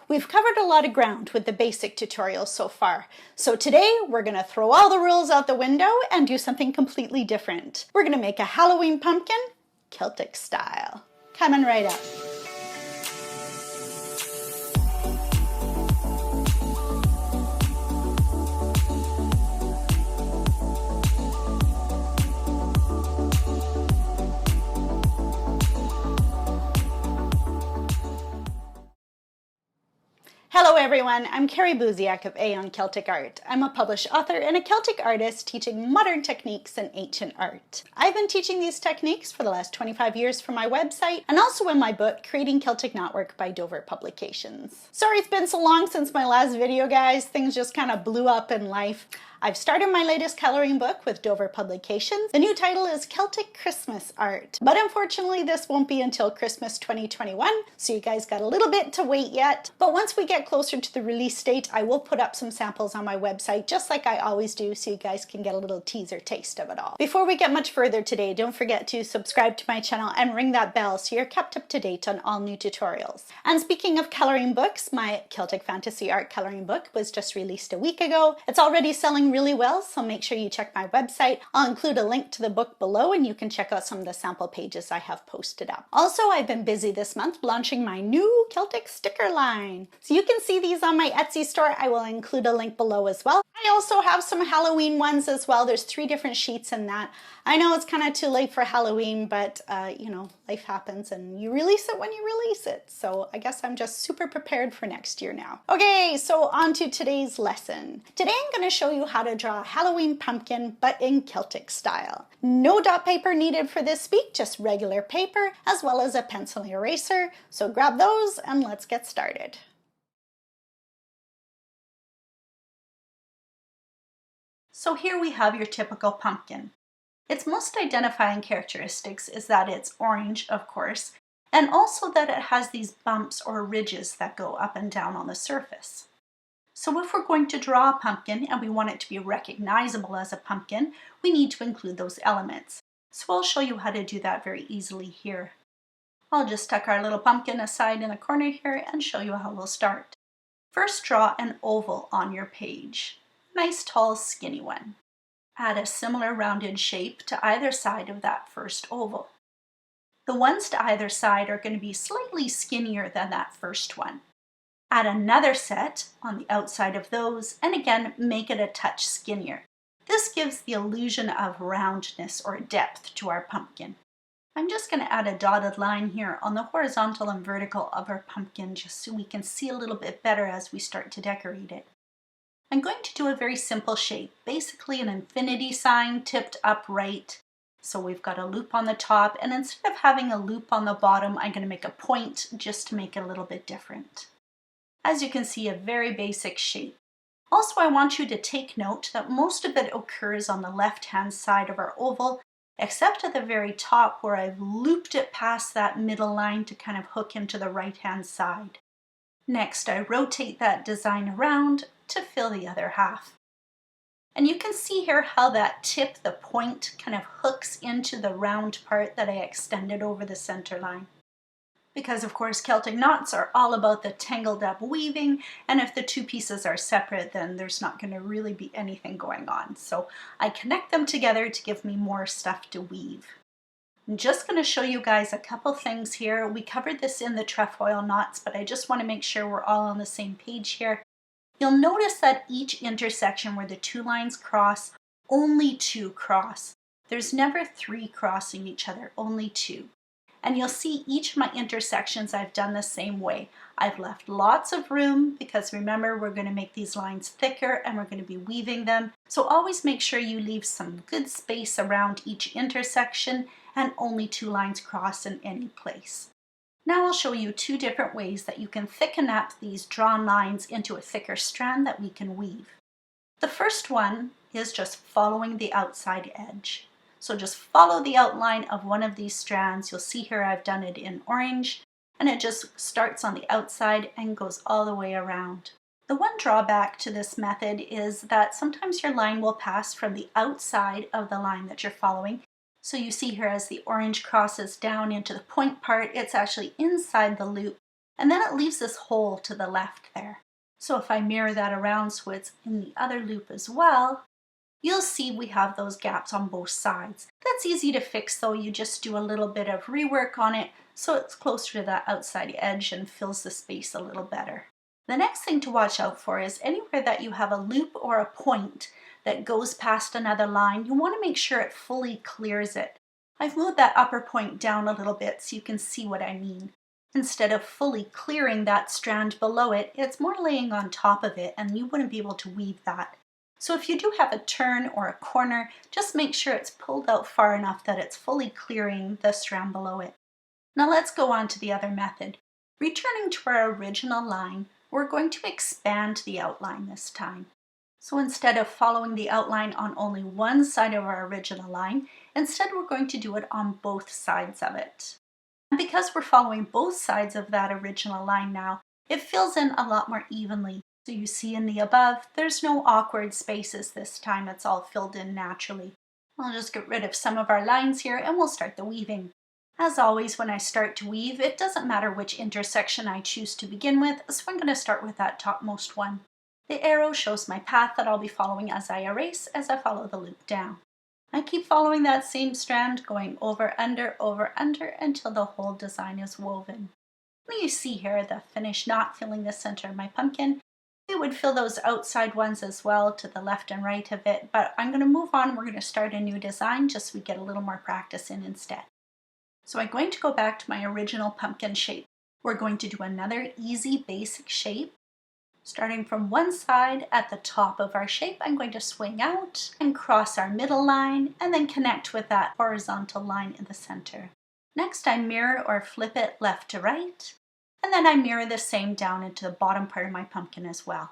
We've covered a lot of ground with the basic tutorials so far. So today we're going to throw all the rules out the window and do something completely different. We're going to make a Halloween pumpkin, Celtic style. Coming right up. Hello everyone, I'm Carrie Buziak of AON Celtic Art. I'm a published author and a Celtic artist teaching modern techniques in ancient art. I've been teaching these techniques for the last 25 years for my website and also in my book, Creating Celtic Knotwork by Dover Publications. Sorry it's been so long since my last video, guys. Things just kind of blew up in life. I've started my latest coloring book with Dover Publications. The new title is Celtic Christmas Art, but unfortunately this won't be until Christmas 2021, so you guys got a little bit to wait yet. But once we get closer to the release date, I will put up some samples on my website, just like I always do, so you guys can get a little teaser taste of it all. Before we get much further today, don't forget to subscribe to my channel and ring that bell so you're kept up to date on all new tutorials. And speaking of coloring books, my Celtic Fantasy Art coloring book was just released a week ago. It's already selling really well, so make sure you check my website. I'll include a link to the book below and you can check out some of the sample pages I have posted up. Also, I've been busy this month launching my new Celtic sticker line. So you can see these on my Etsy store. I will include a link below as well. I also have some Halloween ones as well. There's 3 different sheets in that. I know it's kind of too late for Halloween, but you know, life happens and you release it when you release it. So I guess I'm just super prepared for next year now. Okay, so on to today's lesson. Today I'm going to show you how to draw a Halloween pumpkin, but in Celtic style. No dot paper needed for this week, just regular paper, as well as a pencil and eraser. So grab those and let's get started. So here we have your typical pumpkin. Its most identifying characteristics is that it's orange, of course, and also that it has these bumps or ridges that go up and down on the surface. So if we're going to draw a pumpkin and we want it to be recognizable as a pumpkin, we need to include those elements. So I'll show you how to do that very easily here. I'll just tuck our little pumpkin aside in the corner here and show you how we'll start. First, draw an oval on your page. Nice, tall, skinny one. Add a similar rounded shape to either side of that first oval. The ones to either side are going to be slightly skinnier than that first one. Add another set on the outside of those, and again, make it a touch skinnier. This gives the illusion of roundness or depth to our pumpkin. I'm just going to add a dotted line here on the horizontal and vertical of our pumpkin just so we can see a little bit better as we start to decorate it. I'm going to do a very simple shape, basically an infinity sign tipped upright. So we've got a loop on the top, and instead of having a loop on the bottom, I'm going to make a point just to make it a little bit different. As you can see, a very basic shape. Also, I want you to take note that most of it occurs on the left-hand side of our oval, except at the very top where I've looped it past that middle line to kind of hook into the right-hand side. Next, I rotate that design around to fill the other half. And you can see here how that tip, the point, kind of hooks into the round part that I extended over the center line. Because of course Celtic knots are all about the tangled up weaving, and if the 2 pieces are separate, then there's not going to really be anything going on. So I connect them together to give me more stuff to weave. I'm just going to show you guys a couple things here. We covered this in the trefoil knots, but I just want to make sure we're all on the same page here. You'll notice that each intersection where the 2 lines cross, only 2 cross. There's never 3 crossing each other, only 2. And you'll see each of my intersections I've done the same way. I've left lots of room because remember we're going to make these lines thicker and we're going to be weaving them. So always make sure you leave some good space around each intersection and only 2 lines cross in any place. Now I'll show you 2 different ways that you can thicken up these drawn lines into a thicker strand that we can weave. The first one is just following the outside edge. So just follow the outline of one of these strands. You'll see here I've done it in orange, and it just starts on the outside and goes all the way around. The one drawback to this method is that sometimes your line will pass from the outside of the line that you're following. So you see here as the orange crosses down into the point part, it's actually inside the loop, And then it leaves this hole to the left there. So if I mirror that around so it's in the other loop as well, you'll see we have those gaps on both sides. That's easy to fix though. You just do a little bit of rework on it so it's closer to that outside edge and fills the space a little better. The next thing to watch out for is anywhere that you have a loop or a point that goes past another line, you want to make sure it fully clears it. I've moved that upper point down a little bit so you can see what I mean. Instead of fully clearing that strand below it, it's more laying on top of it and you wouldn't be able to weave that. So if you do have a turn or a corner, just make sure it's pulled out far enough that it's fully clearing the strand below it. Now let's go on to the other method. Returning to our original line, we're going to expand the outline this time. So instead of following the outline on only one side of our original line, instead we're going to do it on both sides of it. And because we're following both sides of that original line now, it fills in a lot more evenly. So you see in the above, there's no awkward spaces this time, it's all filled in naturally. I'll just get rid of some of our lines here and we'll start the weaving. As always, when I start to weave, it doesn't matter which intersection I choose to begin with, so I'm going to start with that topmost one. The arrow shows my path that I'll be following as I erase as I follow the loop down. I keep following that same strand, going over, under, until the whole design is woven. Now you see here the finished knot filling the center of my pumpkin. We would fill those outside ones as well to the left and right of it, but I'm going to move on. We're going to start a new design just so we get a little more practice in instead. So I'm going to go back to my original pumpkin shape. We're going to do another easy basic shape. Starting from one side at the top of our shape, I'm going to swing out and cross our middle line and then connect with that horizontal line in the center. Next, I mirror or flip it left to right, and then I mirror the same down into the bottom part of my pumpkin as well.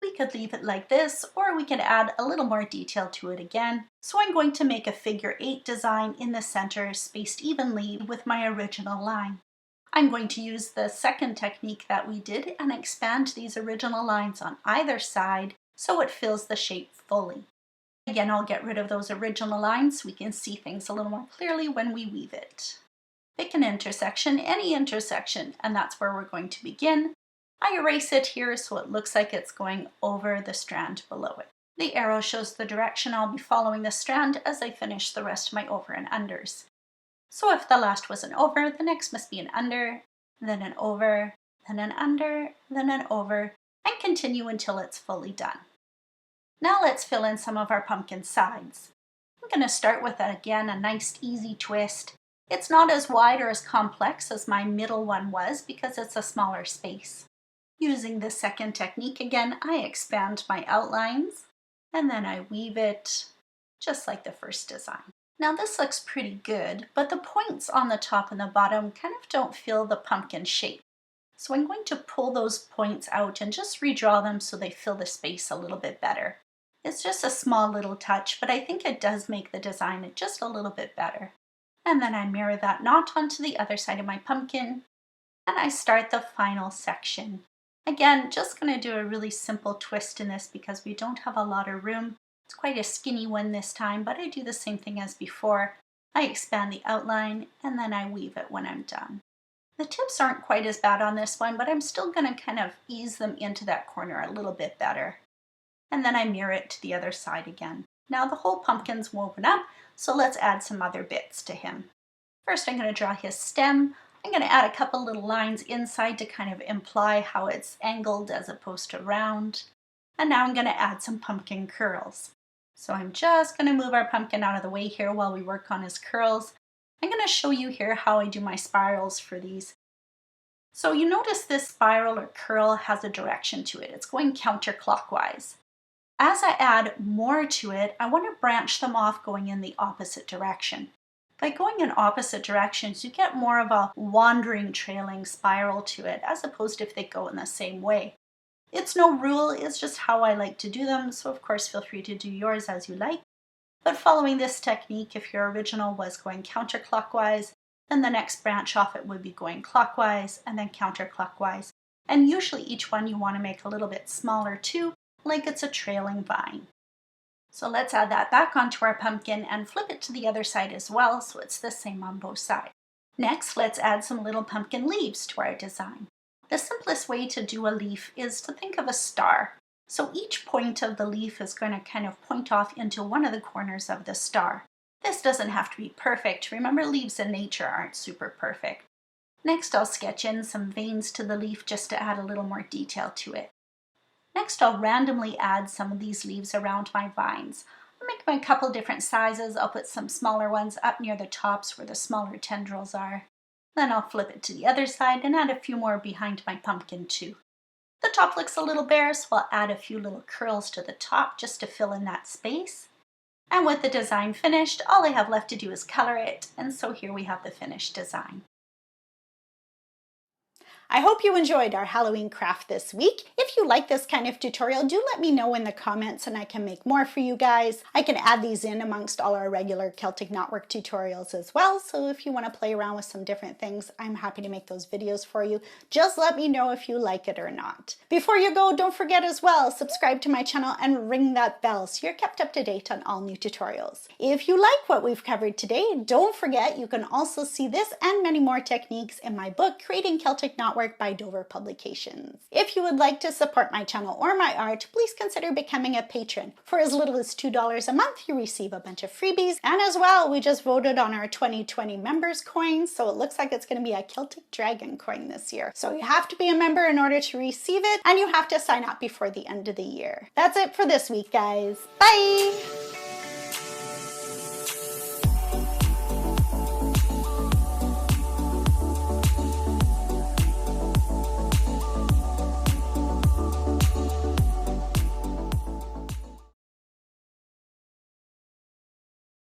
We could leave it like this, or we could add a little more detail to it again. So I'm going to make a figure 8 design in the center, spaced evenly with my original line. I'm going to use the second technique that we did and expand these original lines on either side so it fills the shape fully. Again, I'll get rid of those original lines so we can see things a little more clearly when we weave it. Pick an intersection, any intersection, and that's where we're going to begin. I erase it here so it looks like it's going over the strand below it. The arrow shows the direction I'll be following the strand as I finish the rest of my over and unders. So if the last was an over, the next must be an under, then an over, then an under, then an over, and continue until it's fully done. Now let's fill in some of our pumpkin sides. I'm going to start with, again, a nice easy twist. It's not as wide or as complex as my middle one was because it's a smaller space. Using the second technique again, I expand my outlines and then I weave it just like the first design. Now this looks pretty good, but the points on the top and the bottom kind of don't fill the pumpkin shape. So I'm going to pull those points out and just redraw them so they fill the space a little bit better. It's just a small little touch, but I think it does make the design just a little bit better. And then I mirror that knot onto the other side of my pumpkin, and I start the final section. Again, just going to do a really simple twist in this because we don't have a lot of room. It's quite a skinny one this time, but I do the same thing as before. I expand the outline and then I weave it when I'm done. The tips aren't quite as bad on this one, but I'm still going to kind of ease them into that corner a little bit better. And then I mirror it to the other side again. Now the whole pumpkin's woven up, so let's add some other bits to him. First I'm going to draw his stem. I'm going to add a couple little lines inside to kind of imply how it's angled as opposed to round. And now I'm going to add some pumpkin curls. So I'm just going to move our pumpkin out of the way here while we work on his curls. I'm going to show you here how I do my spirals for these. So you notice this spiral or curl has a direction to it. It's going counterclockwise. As I add more to it, I want to branch them off going in the opposite direction. By going in opposite directions, you get more of a wandering, trailing spiral to it, as opposed to if they go in the same way. It's no rule, it's just how I like to do them, so of course feel free to do yours as you like. But following this technique, if your original was going counterclockwise, then the next branch off it would be going clockwise and then counterclockwise. And usually each one you want to make a little bit smaller too, like it's a trailing vine. So let's add that back onto our pumpkin and flip it to the other side as well, so it's the same on both sides. Next, let's add some little pumpkin leaves to our design. The simplest way to do a leaf is to think of a star. So each point of the leaf is going to kind of point off into one of the corners of the star. This doesn't have to be perfect. Remember, leaves in nature aren't super perfect. Next, I'll sketch in some veins to the leaf just to add a little more detail to it. Next, I'll randomly add some of these leaves around my vines. I'll make them a couple different sizes. I'll put some smaller ones up near the tops where the smaller tendrils are. Then I'll flip it to the other side and add a few more behind my pumpkin too. The top looks a little bare, so I'll add a few little curls to the top just to fill in that space. And with the design finished, all I have left to do is color it, and so here we have the finished design. I hope you enjoyed our Halloween craft this week. If you like this kind of tutorial, do let me know in the comments and I can make more for you guys. I can add these in amongst all our regular Celtic knotwork tutorials as well, so if you want to play around with some different things, I'm happy to make those videos for you. Just let me know if you like it or not. Before you go, don't forget as well, subscribe to my channel and ring that bell so you're kept up to date on all new tutorials. If you like what we've covered today, don't forget you can also see this and many more techniques in my book, Creating Celtic Knotwork by Dover Publications. If you would like to support my channel or my art, please consider becoming a patron. For as little as $2 a month, you receive a bunch of freebies. And as well, we just voted on our 2020 members coin, so it looks like it's going to be a Celtic Dragon coin this year. So you have to be a member in order to receive it, and you have to sign up before the end of the year. That's it for this week, guys. Bye!